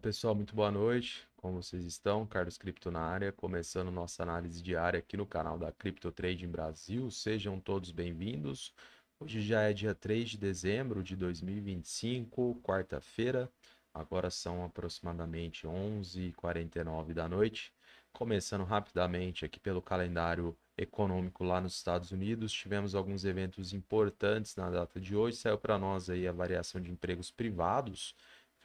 Pessoal, muito boa noite. Como vocês estão? Carlos Cripto na área, começando nossa análise diária aqui no canal da Crypto Trading Brasil. Sejam todos bem-vindos. Hoje já é dia 3 de dezembro de 2025, quarta-feira. Agora são aproximadamente 11h49 da noite. Começando rapidamente aqui pelo calendário econômico lá nos Estados Unidos, tivemos alguns eventos importantes na data de hoje. Saiu para nós aí a variação de empregos privados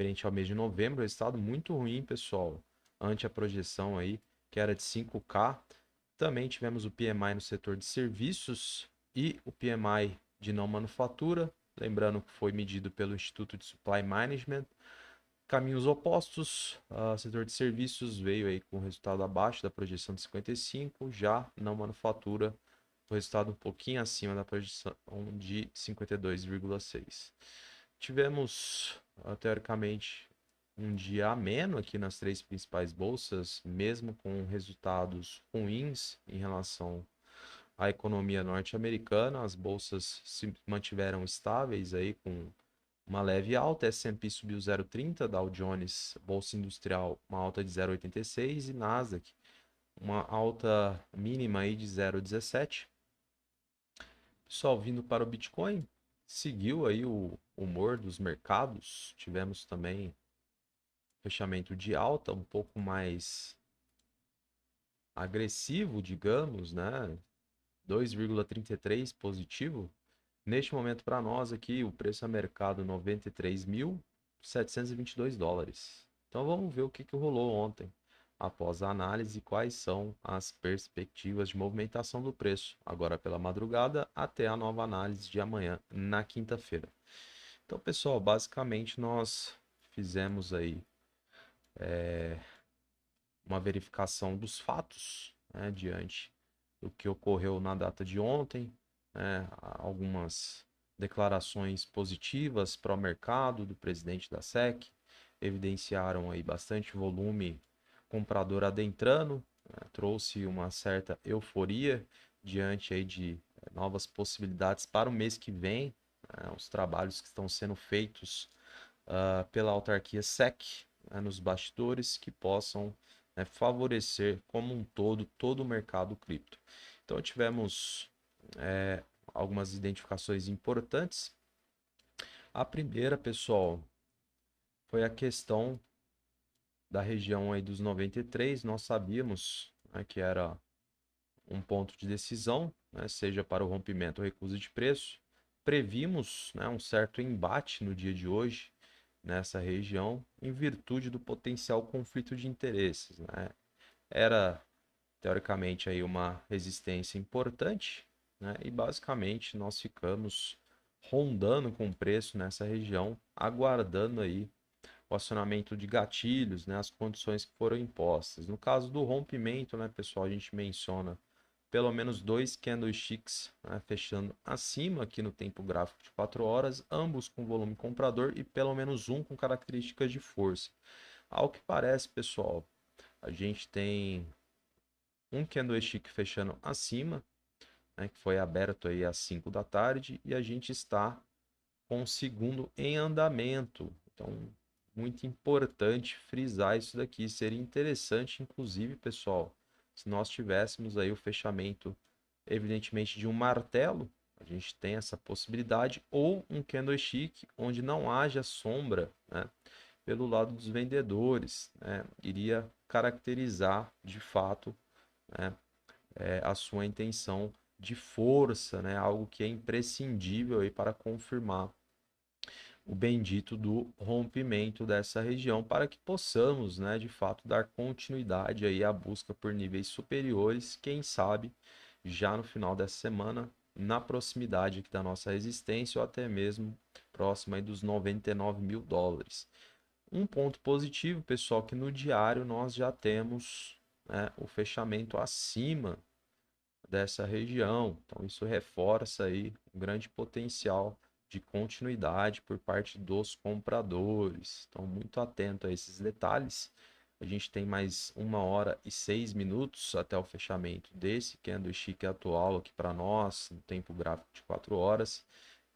referente ao mês de novembro, resultado muito ruim, pessoal, ante a projeção aí, que era de 5K. Também tivemos o PMI no setor de serviços e o PMI de não manufatura, lembrando que foi medido pelo Instituto de Supply Management. Caminhos opostos, o setor de serviços veio aí com resultado abaixo da projeção de 55, já não manufatura, o resultado um pouquinho acima da projeção de 52,6. Tivemos, teoricamente, um dia ameno aqui nas três principais bolsas, mesmo com resultados ruins em relação à economia norte-americana. As bolsas se mantiveram estáveis aí com uma leve alta. S&P subiu 0,30, Dow Jones, bolsa industrial, uma alta de 0,86 e Nasdaq, uma alta mínima aí de 0,17. Pessoal, vindo para o Bitcoin, seguiu aí o humor dos mercados. Tivemos também fechamento de alta, um pouco mais agressivo, digamos, né? 2,33 positivo. Neste momento, para nós aqui, o preço a mercado 93.722 dólares. Então vamos ver o que rolou ontem, após a análise, quais são as perspectivas de movimentação do preço, agora pela madrugada até a nova análise de amanhã, na quinta-feira. Então, pessoal, basicamente nós fizemos aí uma verificação dos fatos, né, diante do que ocorreu na data de ontem, né, algumas declarações positivas para o mercado do presidente da SEC, evidenciaram aí bastante volume comprador adentrando, né, trouxe uma certa euforia diante aí de novas possibilidades para o mês que vem, né, os trabalhos que estão sendo feitos pela autarquia SEC, né, nos bastidores, que possam, né, favorecer como um todo o mercado cripto. Então tivemos algumas identificações importantes. A primeira, pessoal, foi a questão da região aí dos 93. Nós sabíamos, né, que era um ponto de decisão, né, seja para o rompimento ou recusa de preço. Previmos, né, um certo embate no dia de hoje nessa região em virtude do potencial conflito de interesses, né? Era teoricamente aí uma resistência importante, né? E basicamente nós ficamos rondando com o preço nessa região, aguardando aí o acionamento de gatilhos, né? As condições que foram impostas. No caso do rompimento, né, pessoal, a gente menciona pelo menos dois candlesticks, né, fechando acima aqui no tempo gráfico de 4 horas, ambos com volume comprador e pelo menos um com características de força. Ao que parece, pessoal, a gente tem um candlestick fechando acima, né, que foi aberto aí às 5 da tarde, e a gente está com o segundo em andamento. Então, muito importante frisar isso daqui. Seria interessante, inclusive, pessoal, se nós tivéssemos aí o fechamento, evidentemente, de um martelo, a gente tem essa possibilidade, ou um candlestick onde não haja sombra, né, pelo lado dos vendedores, né, iria caracterizar de fato, né, a sua intenção de força, né, algo que é imprescindível aí para confirmar o bendito do rompimento dessa região, para que possamos, né, de fato, dar continuidade aí à busca por níveis superiores, quem sabe já no final dessa semana, na proximidade aqui da nossa resistência, ou até mesmo próximo aí dos 99 mil dólares. Um ponto positivo, pessoal, que no diário nós já temos, né, o fechamento acima dessa região. Então isso reforça aí um grande potencial de continuidade por parte dos compradores. Então muito atento a esses detalhes. A gente tem mais 1h06 até o fechamento desse candlestick atual aqui para nós, no tempo gráfico de 4 horas.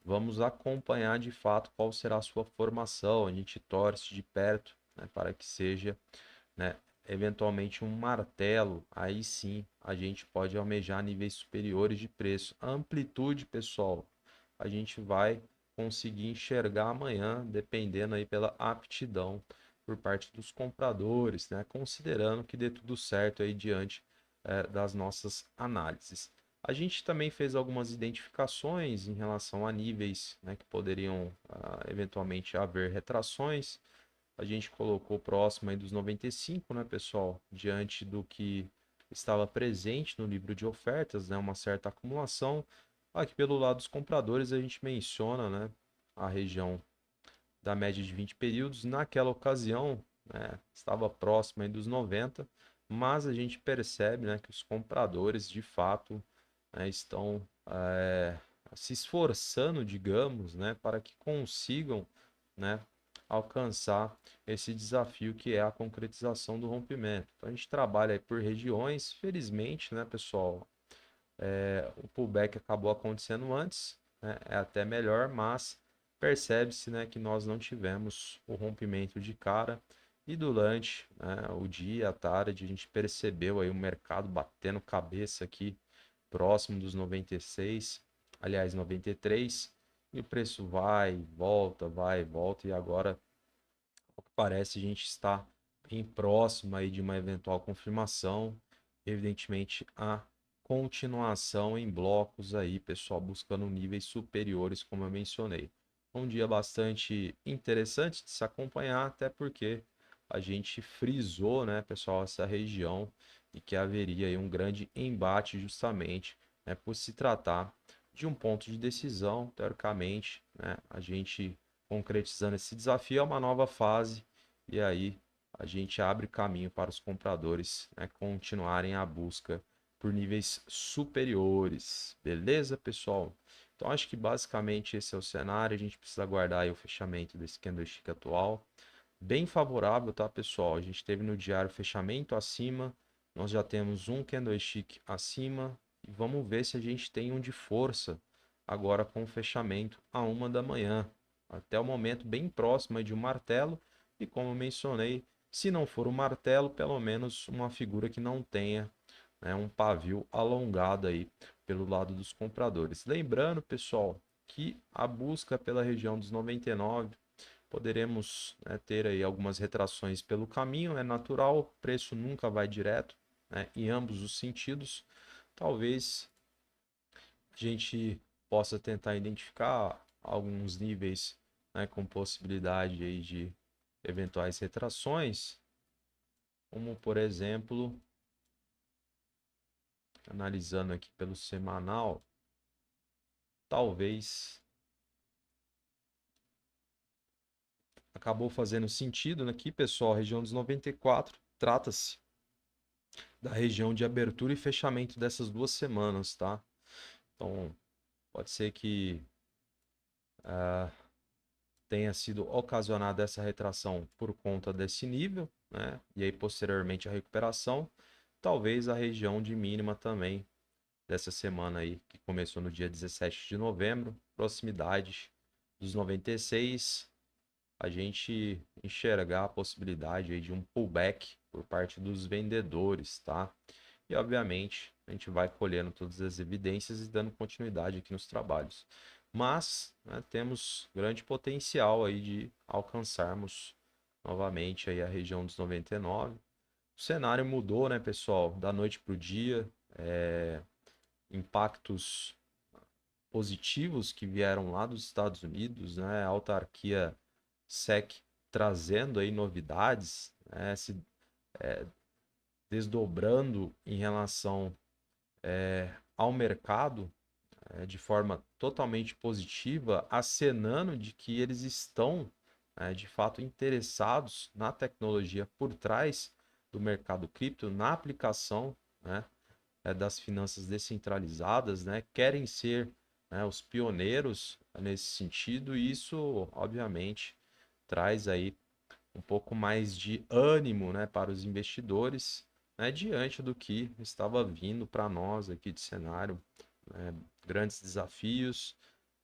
Vamos acompanhar de fato qual será a sua formação. A gente torce de perto né, para que seja, né, eventualmente um martelo. Aí sim a gente pode almejar níveis superiores de preço. A amplitude, pessoal, a gente vai conseguir enxergar amanhã, dependendo aí pela aptidão por parte dos compradores, né? Considerando que dê tudo certo aí diante das nossas análises. A gente também fez algumas identificações em relação a níveis, né, que poderiam eventualmente haver retrações. A gente colocou próximo aí dos 95, né, pessoal? Diante do que estava presente no livro de ofertas, né, uma certa acumulação. Aqui pelo lado dos compradores a gente menciona, né, a região da média de 20 períodos. Naquela ocasião, né, estava próximo aí dos 90, mas a gente percebe, né, que os compradores de fato, né, estão se esforçando, digamos, né, para que consigam, né, alcançar esse desafio que é a concretização do rompimento. Então a gente trabalha aí por regiões, felizmente, né, pessoal, o pullback acabou acontecendo antes, né, é até melhor, mas percebe-se, né, que nós não tivemos o rompimento de cara e durante, né, o dia, à tarde, a gente percebeu aí o mercado batendo cabeça aqui próximo dos 96, aliás, 93, e o preço vai e volta, e agora, ao que parece, a gente está bem próximo aí de uma eventual confirmação, evidentemente a continuação em blocos aí, pessoal, buscando níveis superiores, como eu mencionei. Um dia bastante interessante de se acompanhar, até porque a gente frisou, né, pessoal, essa região e que haveria aí um grande embate justamente, né, por se tratar de um ponto de decisão, teoricamente, né, a gente concretizando esse desafio é uma nova fase e aí a gente abre caminho para os compradores, né, continuarem a busca por níveis superiores. Beleza, pessoal? Então acho que basicamente esse é o cenário. A gente precisa aguardar aí o fechamento desse candlestick atual. Bem favorável, tá, pessoal? A gente teve no diário fechamento acima, nós já temos um candlestick acima e vamos ver se a gente tem um de força agora com o fechamento a 1 da manhã. Até o momento bem próximo aí de um martelo e como eu mencionei, se não for um martelo, pelo menos uma figura que não tenha, né, um pavio alongado aí pelo lado dos compradores. Lembrando, pessoal, que a busca pela região dos 99 poderemos, né, ter aí algumas retrações pelo caminho, é natural, o preço nunca vai direto, né, em ambos os sentidos. Talvez a gente possa tentar identificar alguns níveis, né, com possibilidade aí de eventuais retrações, como por exemplo, analisando aqui pelo semanal, talvez acabou fazendo sentido aqui, pessoal, a região dos 94 trata-se da região de abertura e fechamento dessas 2 semanas, tá? Então, pode ser que tenha sido ocasionada essa retração por conta desse nível, né? E aí, posteriormente, a recuperação. Talvez a região de mínima também dessa semana aí, que começou no dia 17 de novembro, proximidade dos 96, a gente enxergar a possibilidade aí de um pullback por parte dos vendedores, tá? E obviamente a gente vai colhendo todas as evidências e dando continuidade aqui nos trabalhos. Mas, né, temos grande potencial aí de alcançarmos novamente aí a região dos 99. O cenário mudou, né, pessoal, da noite para o dia. Impactos positivos que vieram lá dos Estados Unidos, né, a autarquia SEC trazendo aí novidades, né, se desdobrando em relação ao mercado de forma totalmente positiva, acenando de que eles estão de fato interessados na tecnologia por trás do mercado cripto, na aplicação, né, das finanças descentralizadas, né, querem ser, né, os pioneiros nesse sentido, e isso obviamente traz aí um pouco mais de ânimo, né, para os investidores, né, diante do que estava vindo para nós aqui de cenário, né, grandes desafios,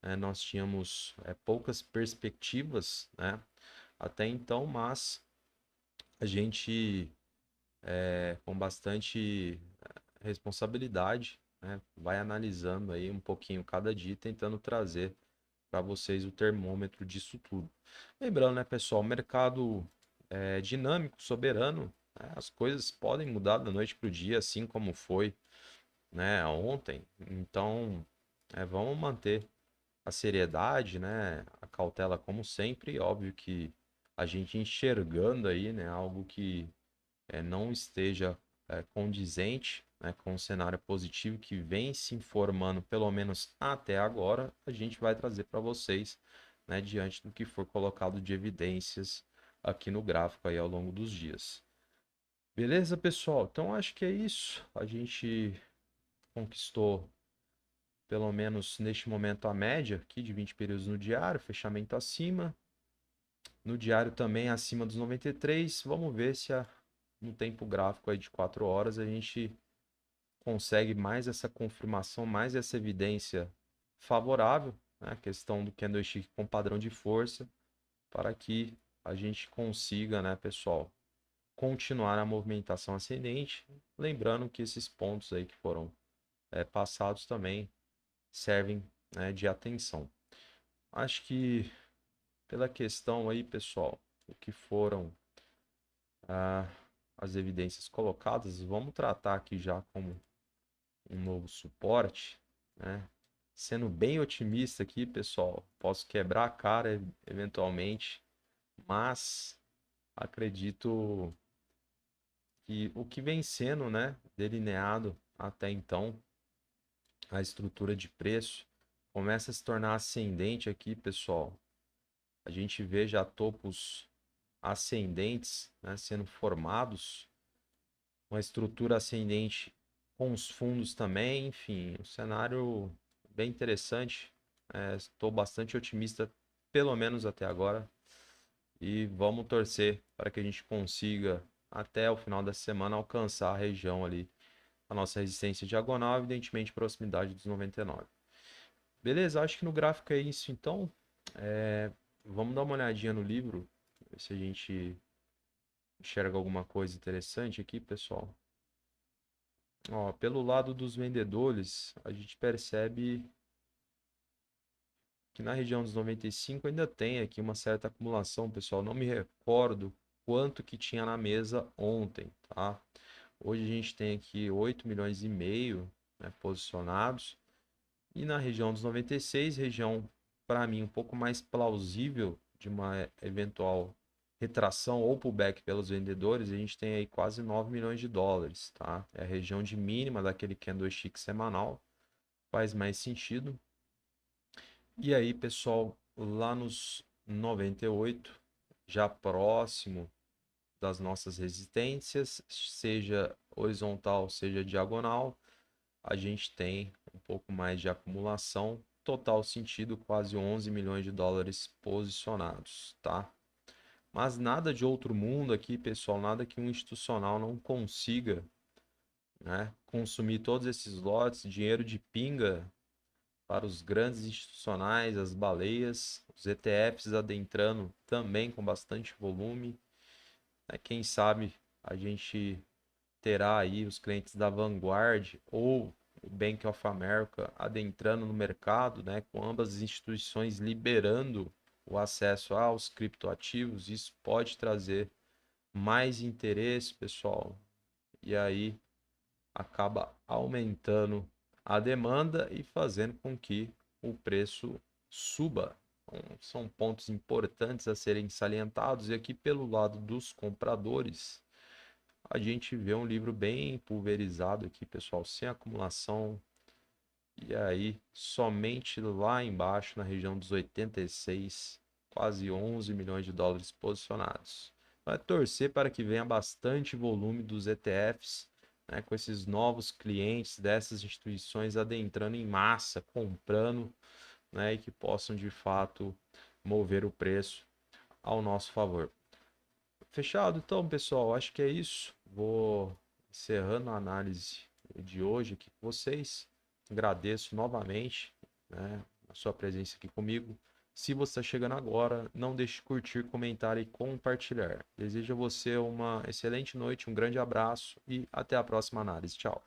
né, nós tínhamos poucas perspectivas, né, até então, mas a gente, com bastante responsabilidade, né, vai analisando aí um pouquinho cada dia, tentando trazer para vocês o termômetro disso tudo. Lembrando, né, pessoal, o mercado é dinâmico, soberano, né, as coisas podem mudar da noite para o dia, assim como foi, né, ontem. Então, vamos manter a seriedade, né, a cautela como sempre, e óbvio que a gente enxergando aí, né, algo que não esteja condizente, né, com o cenário positivo que vem se informando, pelo menos até agora, a gente vai trazer para vocês, né, diante do que for colocado de evidências aqui no gráfico aí ao longo dos dias. Beleza, pessoal? Então acho que é isso. A gente conquistou, pelo menos neste momento, a média aqui de 20 períodos no diário, fechamento acima. No diário também acima dos 93. Vamos ver se no tempo gráfico aí de 4 horas a gente consegue mais essa confirmação, mais essa evidência favorável, né? A questão do candlestick com padrão de força, para que a gente consiga, né, pessoal, continuar a movimentação ascendente. Lembrando que esses pontos aí que foram passados também servem, né, de atenção. Acho que pela questão aí, pessoal, o que foram ah, as evidências colocadas, vamos tratar aqui já como um novo suporte, né? Sendo bem otimista aqui, pessoal, posso quebrar a cara eventualmente, mas acredito que o que vem sendo, né, delineado até então, a estrutura de preço, começa a se tornar ascendente aqui, pessoal. A gente vê já topos ascendentes, né, sendo formados, uma estrutura ascendente com os fundos também, enfim, um cenário bem interessante. Estou bastante otimista, pelo menos até agora, e vamos torcer para que a gente consiga, até o final da semana, alcançar a região ali, a nossa resistência diagonal, evidentemente proximidade dos 99. Beleza, acho que no gráfico é isso então. Vamos dar uma olhadinha no livro, ver se a gente enxerga alguma coisa interessante aqui, pessoal. Ó, pelo lado dos vendedores, a gente percebe que na região dos 95 ainda tem aqui uma certa acumulação, pessoal. Não me recordo quanto que tinha na mesa ontem, tá? Hoje a gente tem aqui 8,5 milhões, né, posicionados. E na região dos 96, região para mim um pouco mais plausível de uma eventual retração ou pullback pelos vendedores, a gente tem aí quase 9 milhões de dólares, tá? É a região de mínima daquele candlestick semanal, faz mais sentido. E aí, pessoal, lá nos 98, já próximo das nossas resistências, seja horizontal, seja diagonal, a gente tem um pouco mais de acumulação, total sentido, quase 11 milhões de dólares posicionados, tá? Mas nada de outro mundo aqui, pessoal, nada que um institucional não consiga, né, consumir todos esses lotes, dinheiro de pinga para os grandes institucionais, as baleias, os ETFs adentrando também com bastante volume, né? Quem sabe a gente terá aí os clientes da Vanguard ou o Bank of America adentrando no mercado, né, com ambas as instituições liberando o acesso aos criptoativos. Isso pode trazer mais interesse, pessoal, e aí acaba aumentando a demanda e fazendo com que o preço suba. Então, são pontos importantes a serem salientados. E aqui pelo lado dos compradores, a gente vê um livro bem pulverizado aqui, pessoal, sem acumulação. E aí, somente lá embaixo, na região dos 86, quase 11 milhões de dólares posicionados. Vai torcer para que venha bastante volume dos ETFs, né, com esses novos clientes dessas instituições adentrando em massa, comprando, né, e que possam de fato mover o preço ao nosso favor. Fechado, então, pessoal, acho que é isso. Vou encerrando a análise de hoje aqui com vocês. Agradeço novamente, né, a sua presença aqui comigo. Se você está chegando agora, não deixe de curtir, comentar e compartilhar. Desejo a você uma excelente noite, um grande abraço e até a próxima análise. Tchau.